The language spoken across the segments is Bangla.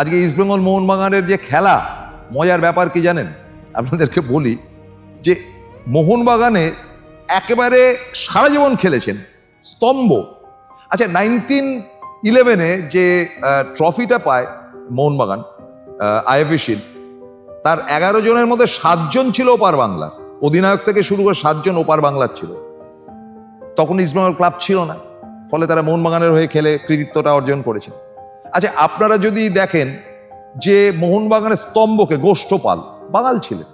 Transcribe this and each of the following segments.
আজকে ইস্টবেঙ্গল মোহনবাগানের যে খেলা, মজার ব্যাপার কি জানেন? আপনাদেরকে বলি যে মোহনবাগানে একেবারে সারা জীবন খেলেছেন, স্তম্ভ। আচ্ছা, 1911-এ যে ট্রফিটা পায় মোহনবাগান, আইএফএ শিল্ড, তার 11 জনের মধ্যে 7 জন ছিল ওপার বাংলার। অধিনায়ক থেকে শুরু করে 7 জন ওপার বাংলার ছিল। তখন ইস্টবেঙ্গল ক্লাব ছিল না, ফলে তারা মোহনবাগানের হয়ে খেলে কৃতিত্বটা অর্জন করেছে। আচ্ছা, আপনারা যদি দেখেন যে মোহনবাগানের স্তম্ভকে গোষ্ঠপাল বাঙাল ছিলেন,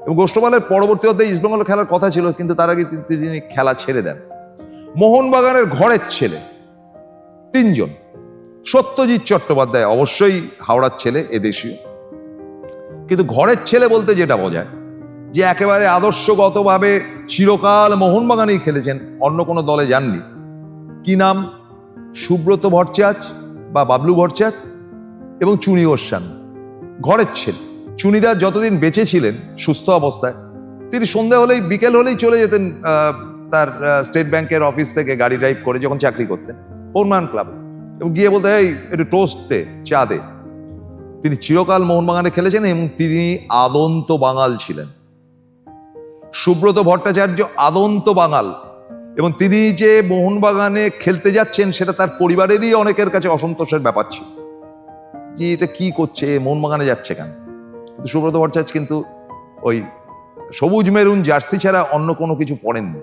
এবং গোষ্ঠপালের পরবর্তী অধ্যায়ে ইস্টবেঙ্গল খেলার কথা ছিল, কিন্তু তার আগে তিনি খেলা ছেড়ে দেন। মোহনবাগানের ঘরের ছেলে 3 জন। সত্যজিৎ চট্টোপাধ্যায় অবশ্যই হাওড়ার ছেলে, এদেশীয়, কিন্তু ঘরের ছেলে বলতে যেটা বোঝায় যে একেবারে আদর্শগতভাবে চিরকাল মোহনবাগানেই খেলেছেন, অন্য কোনো দলে যাননি। কি নাম? সুব্রত ভট্টাচার্য বা বাবলু ভট্টাচার্য এবং চুনি গোস্বামী, ঘরের ছেলে। চুনিদা যতদিন বেঁচে ছিলেন সুস্থ অবস্থায়, তিনি সন্ধ্যা হলেই বিকেল হলেই চলে যেতেন তার স্টেট ব্যাংকের অফিস থেকে গাড়ি ড্রাইভ করে, যখন চাকরি করতেন মোহনবাগান ক্লাবে, এবং গিয়ে বলতে, এই একটু টোস্ট দে, চা দে। তিনি চিরকাল মোহনবাগানে খেলেছেন এবং তিনি আদন্ত বাঙাল ছিলেন। সুব্রত ভট্টাচার্য আদন্ত বাঙাল, এবং তিনি যে মোহনবাগানে খেলতে যাচ্ছেন সেটা তার পরিবারেরই অনেকের কাছে অসন্তোষের ব্যাপার ছিল, যে এটা কি করছে, মোহনবাগানে যাচ্ছে কেন। কিন্তু সুব্রত ভট্টাচার্য কিন্তু ওই সবুজ মেরুন জার্সি ছাড়া অন্য কোনো কিছু পরেননি।